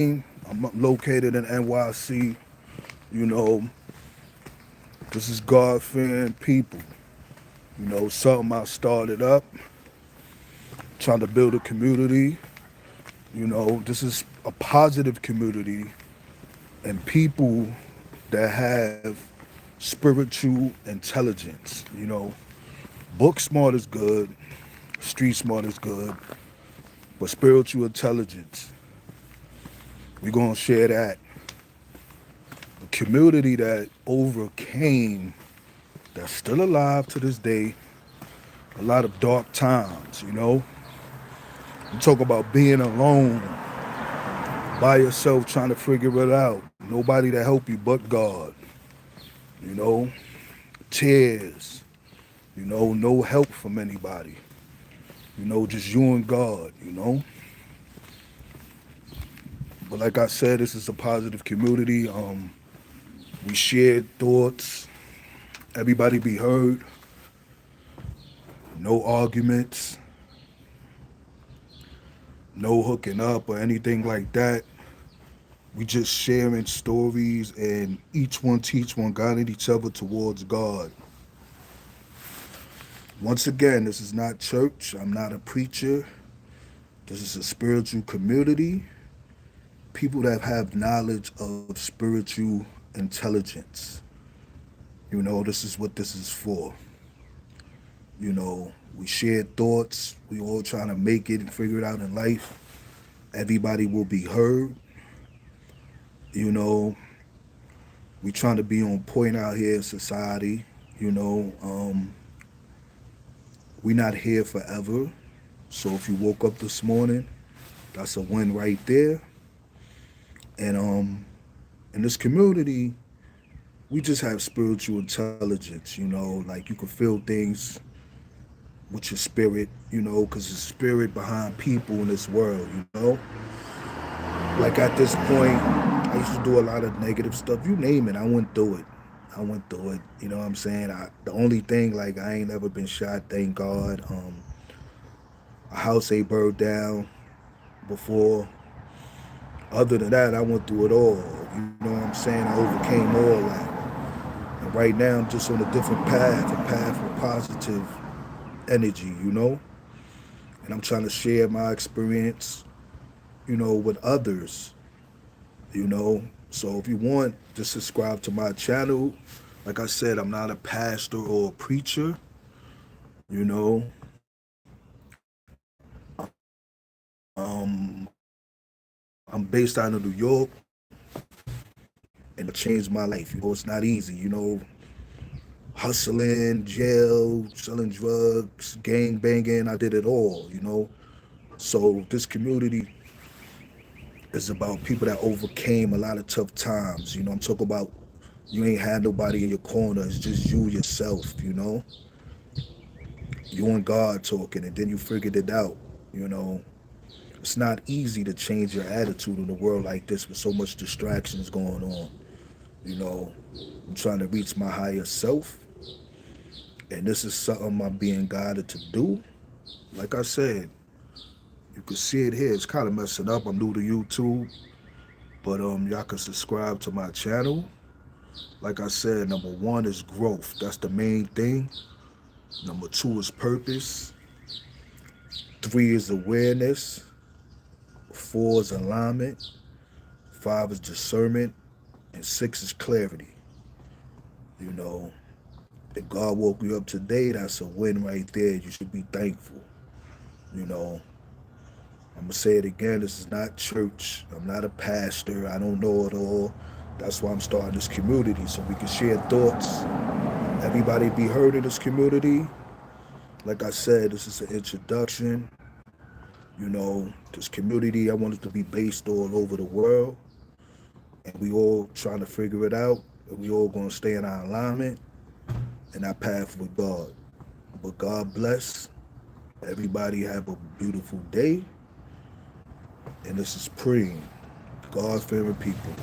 I'm located in NYC. You know, this is God-fearing people. Something I started up, trying to build a community. This is a positive community and people that have spiritual intelligence. Book smart is good, street smart is good, but spiritual intelligence, we're going to share that. A community that overcame, that's still alive to this day, a lot of dark times. You talk about being alone, by yourself, trying to figure it out. Nobody to help you but God. You know, tears. No help from anybody. Just you and God. But like I said, this is a positive community. We share thoughts. Everybody be heard. No arguments. No hooking up or anything like that. We just sharing stories and each one teach one, guiding each other towards God. Once again, this is not church. I'm not a preacher. This is a spiritual community. People that have knowledge of spiritual intelligence. This is what this is for. We share thoughts. We all trying to make it and figure it out in life. Everybody will be heard. We trying to be on point out here in society. We not here forever. So if you woke up this morning, that's a win right there. And in this community, we just have spiritual intelligence. Like you can feel things with your spirit. Because the spirit behind people in this world. Like at this point, I used to do a lot of negative stuff. You name it, I went through it. You know what I'm saying? The only thing, like, I ain't never been shot, thank God. A house ain't burned down before. Other than that, I went through it all. You know what I'm saying? I overcame all that. And right now, I'm just on a different path, a path of positive energy. And I'm trying to share my experience, with others, So if you want to subscribe to my channel, like I said, I'm not a pastor or a preacher, you know. I'm based out of New York, and it changed my life. It's not easy, hustling, jail, selling drugs, gang banging. I did it all. So this community is about people that overcame a lot of tough times. I'm talking about you ain't had nobody in your corner. It's just you yourself. You and God talking, and then you figured it out. It's not easy to change your attitude in a world like this with so much distractions going on. I'm trying to reach my higher self, and this is something I'm being guided to do. Like I said, you can see it here. It's kind of messing up. I'm new to YouTube, but y'all can subscribe to my channel. Like I said, number one is growth. That's the main thing. Number two is purpose. Three is awareness. Four is alignment. Five is discernment. And six is clarity. You know, if God woke you up today, that's a win right there. You should be thankful. You know, I'm going to say it again. This is not church. I'm not a pastor. I don't know it all. That's why I'm starting this community, so we can share thoughts. Everybody be heard in this community. Like I said, this is an introduction. This community, I want it to be based all over the world. And we all trying to figure it out. And we all going to stay in our alignment and our path with God. But God bless. Everybody have a beautiful day. And this is praying. God-fearing people.